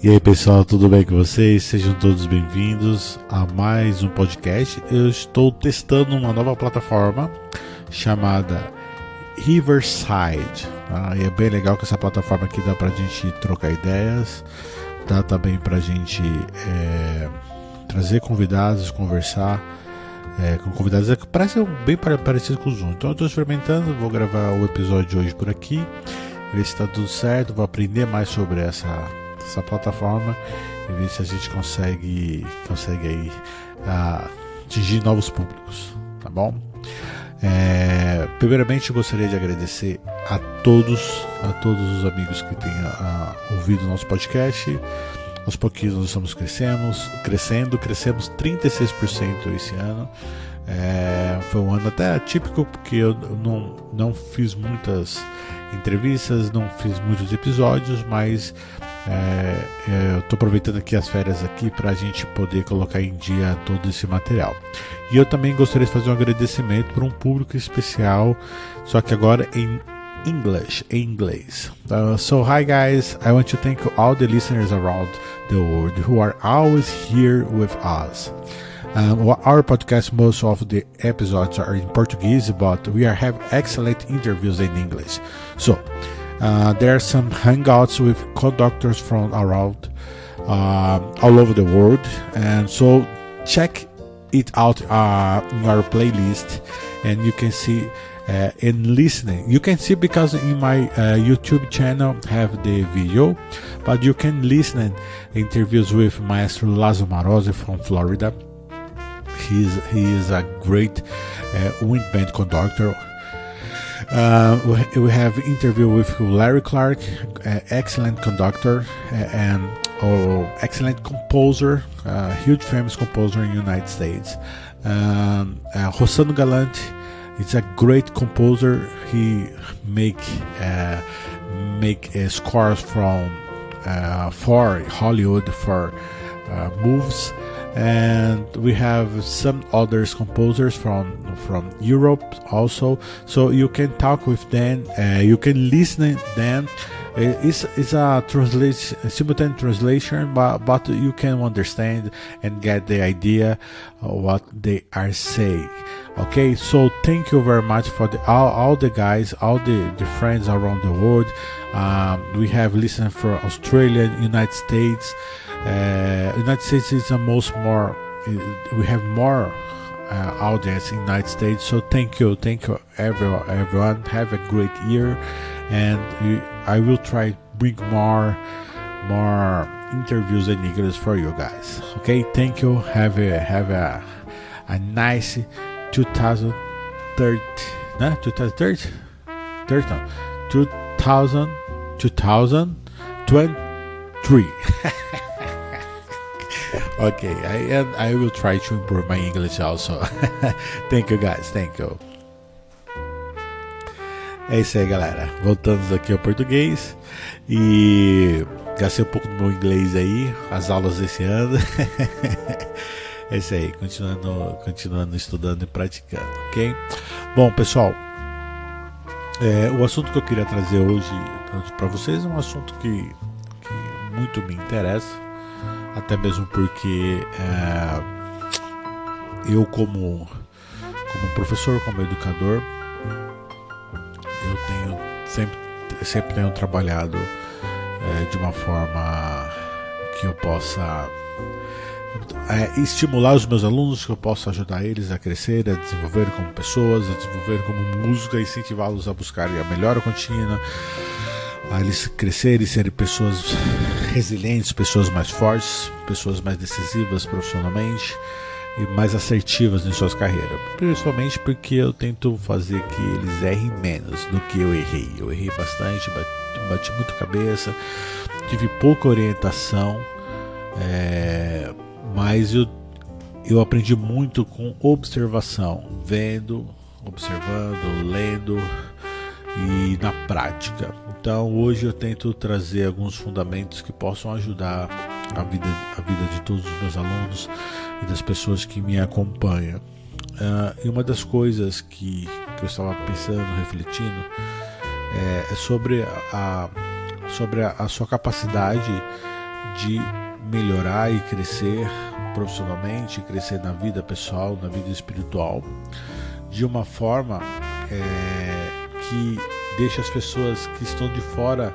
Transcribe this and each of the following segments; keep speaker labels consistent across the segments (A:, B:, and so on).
A: E aí pessoal, tudo bem com vocês? Sejam todos bem-vindos a mais um podcast. Eu estou testando uma nova plataforma chamada Riverside. E é bem legal que essa plataforma aqui dá pra gente trocar ideias, dá também pra gente trazer convidados, conversar com convidados. Parece bem parecido com o Zoom. Então eu estou experimentando, vou gravar o episódio de hoje por aqui, ver se está tudo certo, vou aprender mais sobre essa plataforma e ver se a gente consegue aí atingir novos públicos, tá bom? Primeiramente eu gostaria de agradecer a todos os amigos que têm ouvido o nosso podcast. Aos pouquinhos nós estamos crescemos 36% esse ano. Foi um ano até atípico, porque eu não fiz muitas entrevistas, não fiz muitos episódios, mas eu estou aproveitando aqui as férias aqui para a gente poder colocar em dia todo esse material. E eu também gostaria de fazer um agradecimento para um público especial, só que agora em inglês. So hi guys, I want to thank all the listeners around the world who are always here with us. Our podcast, most of the episodes are in Portuguese, but we have excellent interviews in English. So there are some hangouts with conductors from around all over the world, and so check it out in our playlist, and you can see and listening. You can see because in my YouTube channel have the video, but you can listen interviews with Maestro Lazo Marozzi from Florida. He is a great wind band conductor. We have interview with Larry Clark, excellent conductor and excellent composer, huge famous composer in the United States. Rossano Galante is a great composer. He make scores from for Hollywood, for movies. And we have some other composers from Europe also, so you can talk with them, you can listen to them. It's a simultaneous translation, but you can understand and get the idea of what they are saying. Okay, so thank you very much for all the guys, all the friends around the world. We have listened from Australia, United States. United States is we have more audience in United States, so thank you everyone. Have a great year, and I will try to bring more interviews in English for you guys. Okay, thank you. Have a nice 2023. Okay, I will try to improve my English also. Thank you guys, thank you. É isso aí, galera. Voltamos aqui ao português. E gastei um pouco do meu inglês aí, as aulas desse ano. É isso aí, continuando estudando e praticando, ok? Bom, pessoal, o assunto que eu queria trazer hoje para vocês é um assunto que muito me interessa. Até mesmo porque eu como professor, como educador, eu sempre tenho trabalhado de uma forma que eu possa estimular os meus alunos, que eu possa ajudar eles a crescer, a desenvolver como pessoas, a desenvolver como música, incentivá-los a buscarem a melhora contínua, a eles crescerem e serem pessoas resilientes, pessoas mais fortes, pessoas mais decisivas profissionalmente e mais assertivas em suas carreiras. Principalmente porque eu tento fazer que eles errem menos do que eu errei. Eu errei bastante, bati muito cabeça, tive pouca orientação, mas eu aprendi muito com observação, vendo, observando, lendo e na prática. Então hoje eu tento trazer alguns fundamentos que possam ajudar a vida de todos os meus alunos e das pessoas que me acompanham. E uma das coisas que eu estava pensando, refletindo, é sobre a sua capacidade de melhorar e crescer profissionalmente, crescer na vida pessoal, na vida espiritual, de uma forma que deixa as pessoas que estão de fora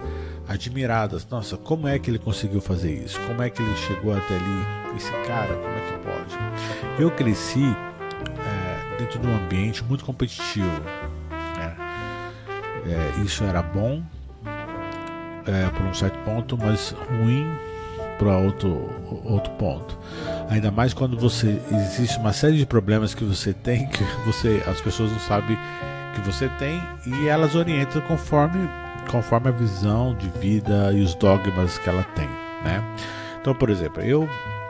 A: admiradas. Nossa, como é que ele conseguiu fazer isso? Como é que ele chegou até ali? Esse cara, como é que pode? Eu cresci dentro de um ambiente muito competitivo. Isso era bom por um certo ponto, mas ruim para outro ponto. Ainda mais quando existe uma série de problemas que você tem, que as pessoas não sabem que você tem, e elas orientam conforme a visão de vida e os dogmas que ela tem, né? Então, por exemplo,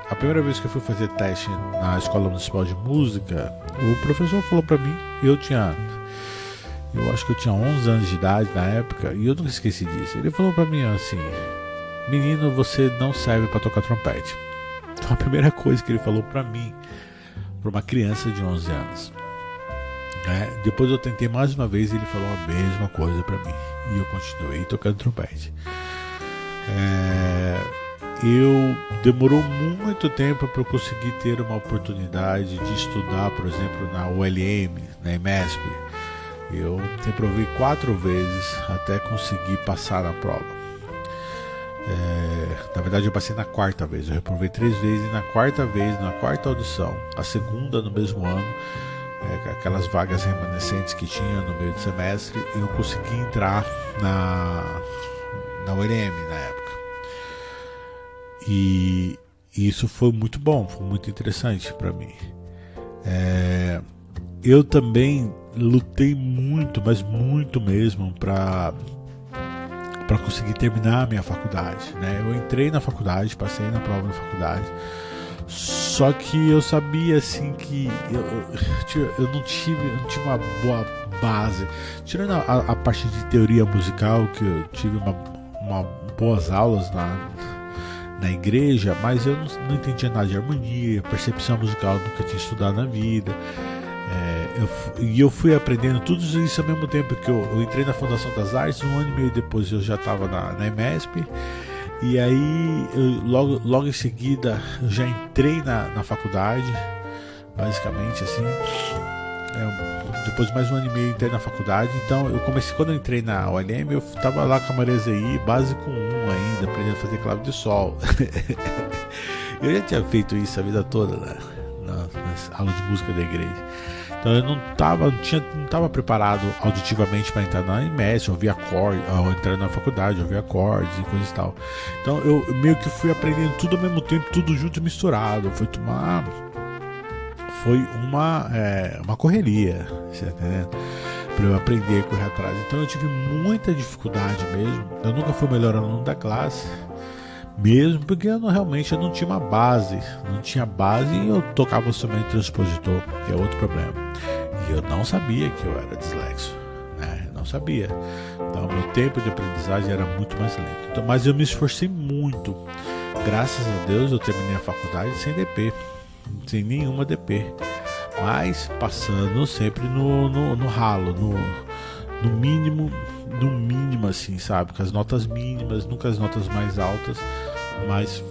A: a primeira vez que eu fui fazer teste na Escola Municipal de Música, o professor falou para mim, eu acho que eu tinha 11 anos de idade na época, e eu nunca esqueci disso. Ele falou para mim assim: menino, você não serve para tocar trompete. Então, a primeira coisa que ele falou para mim, para uma criança de 11 anos. Depois eu tentei mais uma vez e ele falou a mesma coisa para mim, e eu continuei tocando trompete. Demorou muito tempo para eu conseguir ter uma oportunidade de estudar, por exemplo, na ULM, na EMESP. Eu reprovei 4 vezes até conseguir passar na prova. Na verdade, eu passei na 4ª vez. Eu reprovei 3 vezes, e na 4ª vez, na 4ª audição, a segunda no mesmo ano, aquelas vagas remanescentes que tinha no meio do semestre, eu consegui entrar na ULM na época. E isso foi muito bom, foi muito interessante para mim. Eu também lutei muito, mas muito mesmo, para conseguir terminar a minha faculdade, né? Eu entrei na faculdade, passei na prova da faculdade, só que eu sabia assim que eu não tive uma boa base, tirando a parte de teoria musical, que eu tive uma boas aulas na igreja, mas eu não entendia nada de harmonia, percepção musical, eu nunca tinha estudado na vida. Eu fui aprendendo tudo isso ao mesmo tempo que eu entrei na Fundação das Artes. 1 ano e meio depois eu já estava na EMESP, e aí logo em seguida eu já entrei na faculdade, basicamente assim. Depois de mais 1 ano e meio eu entrei na faculdade. Então eu comecei, quando eu entrei na ULM, eu estava lá com a Maria ZI, básico 1 ainda, aprendendo a fazer clave de sol. Eu já tinha feito isso a vida toda, né? Nas aulas de música da igreja. Então eu não estava preparado auditivamente para entrar na EMESP, ouvir acordes, entrar na faculdade, ouvir acordes e coisas e tal. Então eu meio que fui aprendendo tudo ao mesmo tempo, tudo junto e misturado. Foi uma correria, você tá entendendo? Para eu aprender a correr atrás. Então eu tive muita dificuldade mesmo. Eu nunca fui o melhor aluno da classe, mesmo porque eu não tinha uma base. Não tinha base, e eu tocava somente transpositor, que é outro problema. E eu não sabia que eu era dislexo, né? Eu não sabia. Então meu tempo de aprendizagem era muito mais lento. Então, mas eu me esforcei muito. Graças a Deus eu terminei a faculdade sem DP, sem nenhuma DP, mas passando sempre no ralo, no mínimo assim, sabe? Com as notas mínimas, nunca as notas mais altas, mas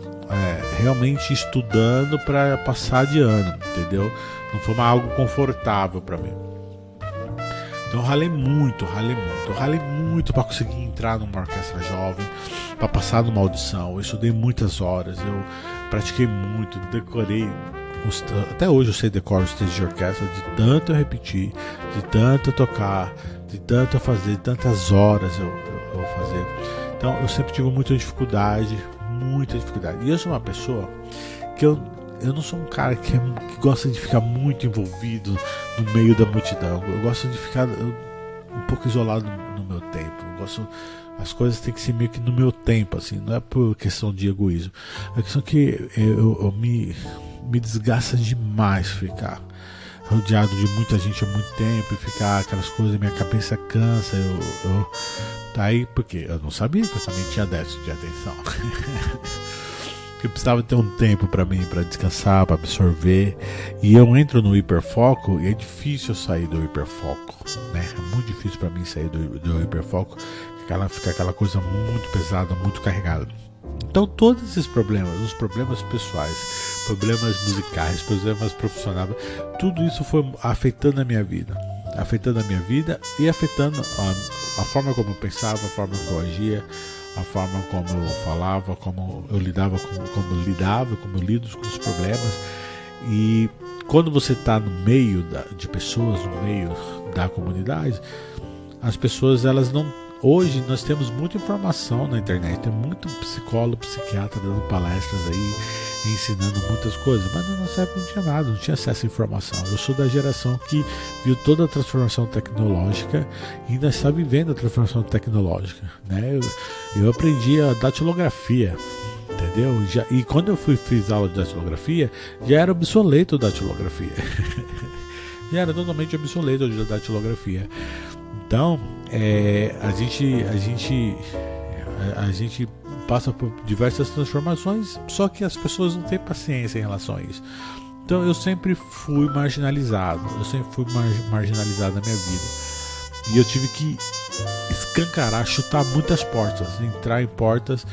A: realmente estudando para passar de ano, entendeu? Não foi algo confortável para mim. Então eu ralei muito para conseguir entrar numa orquestra jovem, para passar numa audição. Eu estudei muitas horas, eu pratiquei muito, decorei. Até hoje eu sei decorar os textos de orquestra, de tanto eu repetir, de tanto eu tocar, de tanto eu fazer, de tantas horas eu fazer. Então eu sempre tive muita dificuldade. E eu sou uma pessoa que eu não sou um cara que gosta de ficar muito envolvido no meio da multidão. Eu gosto de ficar um pouco isolado no meu tempo. As coisas têm que ser meio que no meu tempo, assim, não é por questão de egoísmo. É questão que eu me desgasta demais ficar rodeado de muita gente há muito tempo e ficar aquelas coisas, minha cabeça cansa. Tá aí porque eu não sabia que eu também tinha déficit de atenção. Eu precisava ter um tempo para mim, para descansar, para absorver. E eu entro no hiperfoco e é difícil sair do hiperfoco, né? É muito difícil para mim sair do hiperfoco. Fica aquela coisa muito pesada, muito carregada. Então todos esses problemas, os problemas pessoais, problemas musicais, problemas profissionais, tudo isso foi afetando a minha vida e afetando a forma como eu pensava, a forma como eu agia, a forma como eu falava, como eu lidava, como eu lido com os problemas. E quando você está no meio de pessoas, no meio da comunidade, as pessoas, elas não... Hoje nós temos muita informação na internet, tem muito psicólogo, psiquiatra dando palestras aí, ensinando muitas coisas, mas na nossa época não tinha nada, não tinha acesso à informação. Eu sou da geração que viu toda a transformação tecnológica e ainda está vivendo a transformação tecnológica, né? Eu aprendi a datilografia, entendeu? E quando eu fiz aula de datilografia, já era obsoleto a datilografia. Já era totalmente obsoleto a datilografia. Então, a gente passa por diversas transformações, só que as pessoas não têm paciência em relação a isso. Então eu sempre fui marginalizado, na minha vida. E eu tive que escancarar, chutar muitas portas, entrar em portas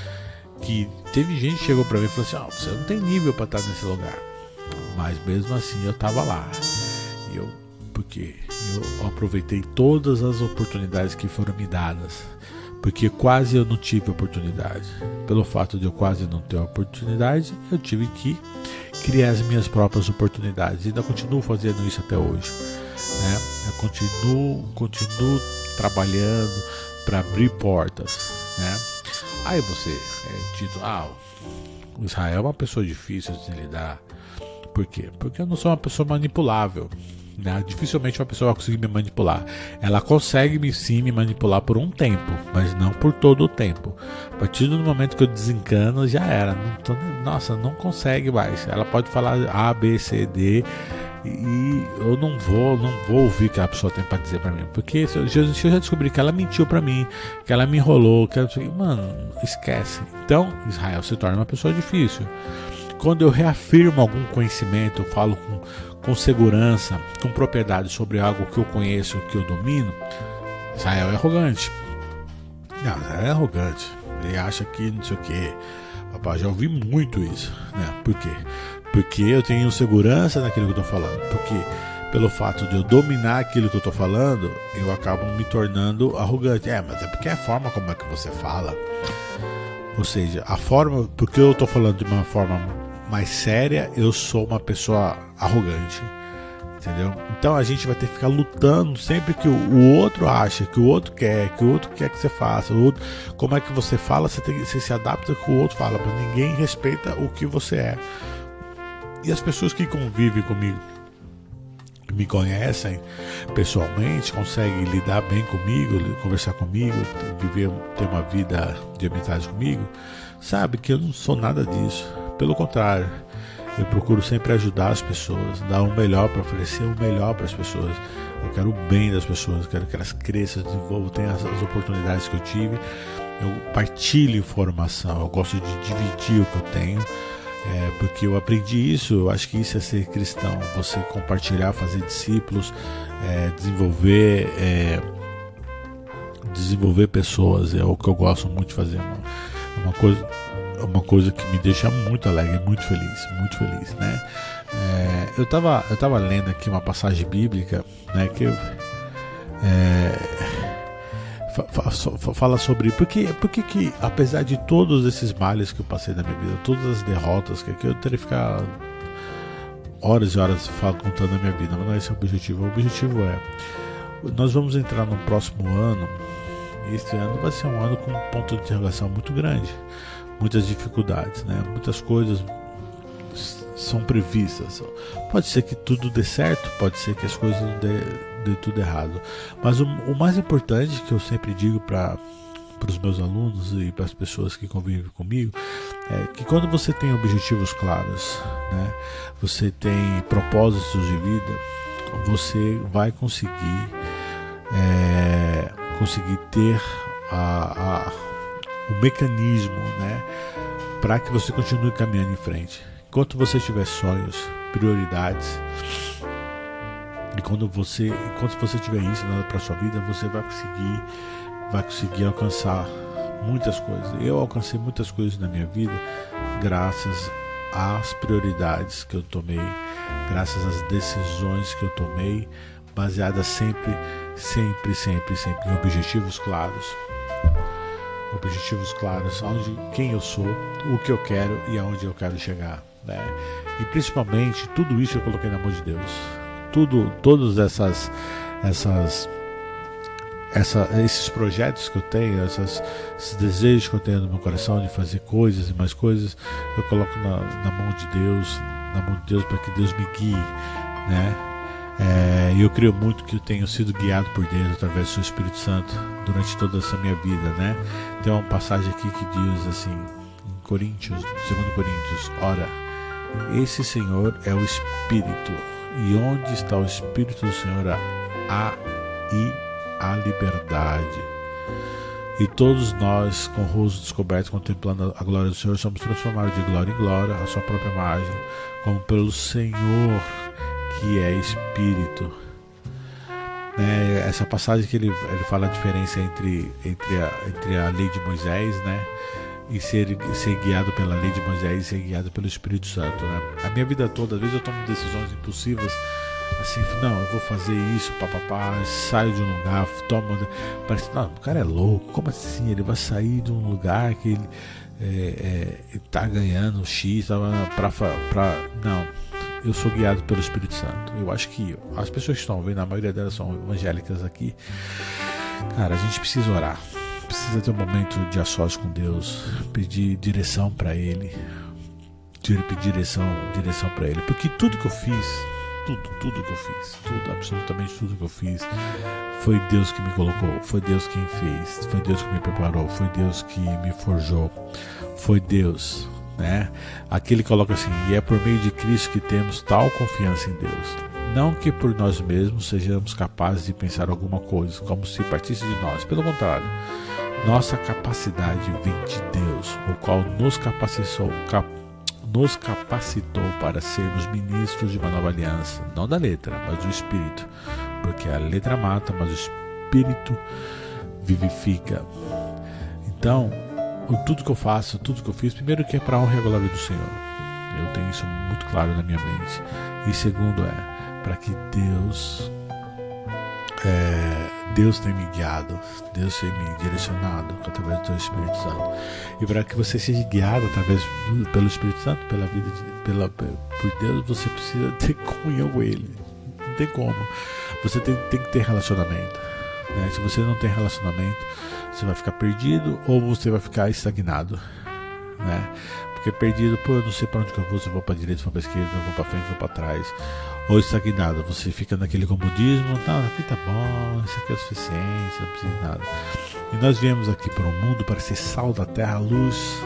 A: que teve gente que chegou pra mim e falou assim: você não tem nível pra estar nesse lugar. Mas mesmo assim eu tava lá. Porque eu aproveitei todas as oportunidades que foram me dadas, porque quase eu não tive oportunidade. Pelo fato de eu quase não ter oportunidade, eu tive que criar as minhas próprias oportunidades. E ainda continuo fazendo isso até hoje, né? Eu continuo trabalhando para abrir portas, né? Aí você é dito: o Israel é uma pessoa difícil de lidar. Por quê? Porque eu não sou uma pessoa manipulável, né? Dificilmente uma pessoa vai conseguir me manipular. Ela consegue sim me manipular por um tempo, mas não por todo o tempo. A partir do momento que eu desencano, já era. Não consegue mais. Ela pode falar A, B, C, D, e eu não vou ouvir o que a pessoa tem para dizer para mim, porque se eu já descobri que ela mentiu para mim, que ela me enrolou, mano, esquece. Então Israel se torna uma pessoa difícil. Quando eu reafirmo algum conhecimento, eu falo com segurança, com propriedade sobre algo que eu conheço, que eu domino, Israel é arrogante. Não, Israel é arrogante. Ele acha que não sei o que. Rapaz, já ouvi muito isso, né? Por quê? Porque eu tenho segurança naquilo que eu estou falando. Porque pelo fato de eu dominar aquilo que eu estou falando, eu acabo me tornando arrogante. Mas é porque é a forma como é que você fala. Ou seja, a forma, porque eu estou falando de uma forma mais séria, eu sou uma pessoa arrogante, entendeu? Então a gente vai ter que ficar lutando sempre que o outro acha, que o outro quer que você faça. O outro, como é que você fala, você se adapta com o outro fala, mas ninguém respeita o que você é. E as pessoas que convivem comigo, me conhecem pessoalmente, conseguem lidar bem comigo, conversar comigo, ter uma vida de amizade comigo, sabe que eu não sou nada disso. Pelo contrário, eu procuro sempre ajudar as pessoas, dar o melhor, para oferecer o melhor para as pessoas. Eu quero o bem das pessoas, eu quero que elas cresçam, desenvolvam, tenham as oportunidades que eu tive. Eu partilho informação, eu gosto de dividir o que eu tenho, porque eu aprendi isso. Eu acho que isso é ser cristão, você compartilhar, fazer discípulos, desenvolver pessoas. É o que eu gosto muito de fazer. Uma coisa que me deixa muito alegre, muito feliz, né? Eu tava lendo aqui uma passagem bíblica, né, que fala sobre por que apesar de todos esses males que eu passei na minha vida, todas as derrotas que eu teria que ficar horas e horas contando a minha vida, mas não é esse o objetivo. O objetivo nós vamos entrar no próximo ano, e este ano vai ser um ano com um ponto de interrogação muito grande, muitas dificuldades, né? Muitas coisas são previstas. Pode ser que tudo dê certo, pode ser que as coisas não dê tudo errado. Mas o mais importante que eu sempre digo para os meus alunos e para as pessoas que convivem comigo é que quando você tem objetivos claros, né? Você tem propósitos de vida, você vai conseguir ter o mecanismo, né, para que você continue caminhando em frente. Enquanto você tiver sonhos, prioridades, enquanto você tiver isso para a sua vida, você vai conseguir alcançar muitas coisas. Eu alcancei muitas coisas na minha vida graças às prioridades que eu tomei, graças às decisões que eu tomei, baseadas sempre em objetivos claros. Objetivos claros, quem eu sou, o que eu quero e aonde eu quero chegar, né? E principalmente tudo isso eu coloquei na mão de Deus. Todos esses projetos que eu tenho, esses desejos que eu tenho no meu coração de fazer coisas e mais coisas, eu coloco na mão de Deus, para que Deus me guie, né? E eu creio muito que eu tenho sido guiado por Deus através do seu Espírito Santo durante toda essa minha vida, né? Tem uma passagem aqui que diz assim, em Coríntios, 2 Coríntios: ora, esse Senhor é o Espírito, e onde está o Espírito do Senhor há a liberdade. E todos nós, com o rosto descoberto, contemplando a glória do Senhor, somos transformados de glória em glória, a sua própria imagem, como pelo Senhor, que é Espírito. Essa passagem que ele fala a diferença entre a lei de Moisés, né, e ser guiado pela lei de Moisés e ser guiado pelo Espírito Santo, né? A minha vida toda, às vezes eu tomo decisões impulsivas, assim, não, eu vou fazer isso, saio de um lugar, parece, não, o cara é louco, como assim? Ele vai sair de um lugar que ele tá ganhando X, não, eu sou guiado pelo Espírito Santo. Eu acho que as pessoas que estão vendo, a maioria delas são evangélicas aqui, cara, a gente precisa orar, precisa ter um momento de a sós com Deus, pedir direção para Ele, pedir direção para Ele, porque tudo que eu fiz, absolutamente tudo que eu fiz, foi Deus que me colocou, foi Deus quem fez, foi Deus que me preparou, foi Deus que me forjou, foi Deus, né? Aqui ele coloca assim: e é por meio de Cristo que temos tal confiança em Deus, não que por nós mesmos sejamos capazes de pensar alguma coisa, como se partisse de nós, pelo contrário, nossa capacidade vem de Deus, o qual nos capacitou para sermos ministros de uma nova aliança, não da letra, mas do Espírito, porque a letra mata, mas o Espírito vivifica. Então, tudo que eu faço, tudo que eu fiz, primeiro que é para a honra e a glória do Senhor, eu tenho isso muito claro na minha mente, e segundo para que Deus tem me guiado, Deus tem me direcionado através do seu Espírito Santo, e para que você seja guiado pelo Espírito Santo, por Deus, você precisa ter comunhão com Ele, não tem como, você tem que ter relacionamento, né? Se você não tem relacionamento, você vai ficar perdido ou você vai ficar estagnado, né? Porque perdido, eu não sei para onde que eu vou, se eu vou para a direita, se eu vou para a esquerda, se eu vou para frente, se eu vou para trás. Ou estagnado, você fica naquele comodismo, não, aqui tá bom, isso aqui é o suficiente, não precisa de nada. E nós viemos aqui para o mundo para ser sal da terra, luz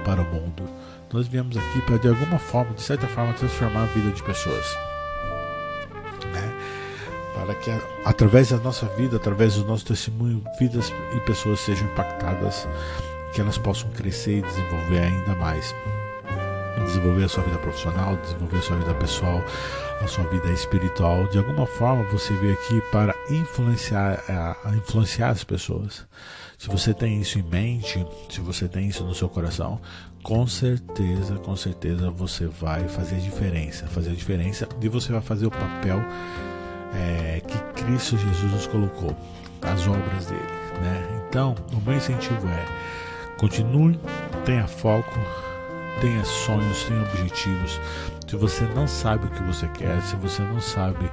A: para o mundo. Nós viemos aqui para, de alguma forma, de certa forma, transformar a vida de pessoas, né? Para que através da nossa vida, através do nosso testemunho, vidas e pessoas sejam impactadas, que elas possam crescer e desenvolver ainda mais, desenvolver a sua vida profissional, desenvolver a sua vida pessoal, a sua vida espiritual. De alguma forma você veio aqui para influenciar as pessoas. Se você tem isso em mente, se você tem isso no seu coração, com certeza você vai fazer a diferença, e você vai fazer o papel que Cristo Jesus nos colocou, as obras dele, né? Então, o meu incentivo continue, tenha foco, tenha sonhos, tenha objetivos. Se você não sabe o que você quer, se você não sabe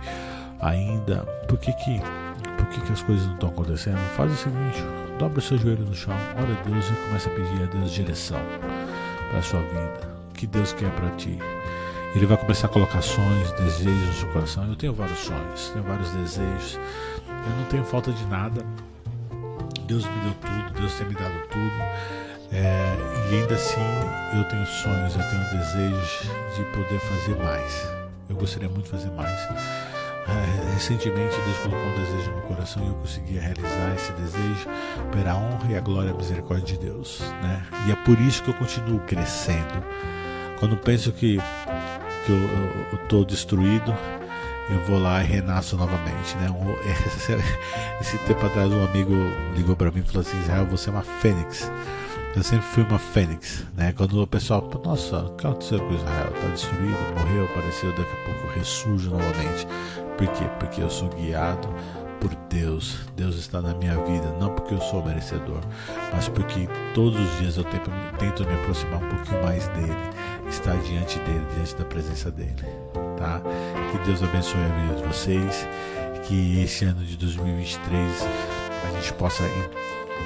A: ainda por que as coisas não estão acontecendo, faz o seguinte: dobra o seu joelho no chão, ora a Deus e começa a pedir a Deus direção para a sua vida, o que Deus quer para ti. Ele vai começar a colocar sonhos, desejos no seu coração. Eu tenho vários sonhos, tenho vários desejos, eu não tenho falta de nada. Deus me deu tudo, Deus tem me dado tudo. E ainda assim eu tenho sonhos, eu tenho desejos de poder fazer mais. Eu gostaria muito de fazer mais. Recentemente Deus colocou um desejo no meu coração e eu consegui realizar esse desejo pela honra e a glória e a misericórdia de Deus, né? E é por isso que eu continuo crescendo. Quando penso que eu estou destruído, eu vou lá e renasço novamente, né? Esse tempo atrás um amigo ligou para mim e falou assim: Israel, você é uma fênix. Eu sempre fui uma fênix, né? Quando o pessoal, nossa, o que aconteceu com Israel? Tá destruído, morreu, apareceu, daqui a pouco eu ressurjo novamente. Por quê? Porque eu sou guiado por Deus. Deus está na minha vida, não porque eu sou merecedor, mas porque todos os dias eu tento me aproximar um pouquinho mais dele, estar diante dele, diante da presença dele, tá? Que Deus abençoe a vida de vocês, que esse ano de 2023 a gente possa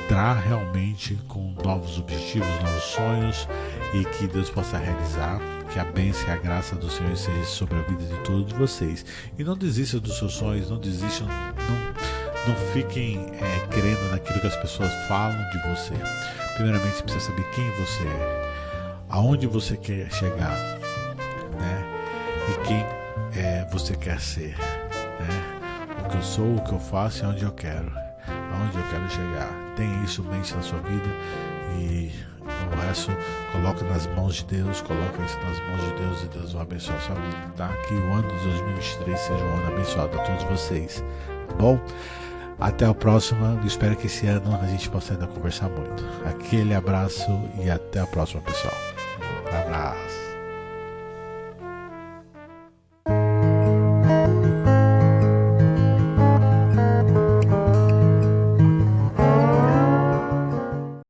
A: entrar realmente com novos objetivos, novos sonhos, e que Deus possa realizar, que a bênção e a graça do Senhor seja sobre a vida de todos vocês. E não desistam dos seus sonhos, não desistam, não fiquem querendo naquilo que as pessoas falam de você. Primeiramente você precisa saber quem você é, aonde você quer chegar, né? E quem você quer ser, né? O que eu sou, o que eu faço e onde eu quero chegar. Tenha isso em mente na sua vida, e o resto coloca nas mãos de Deus, coloca isso nas mãos de Deus, e Deus vai abençoar a sua vida, tá? Que o ano de 2023 seja um ano abençoado a todos vocês, tá bom? Até a próxima, espero que esse ano a gente possa ainda conversar muito. Aquele abraço e até a próxima, pessoal. Um abraço.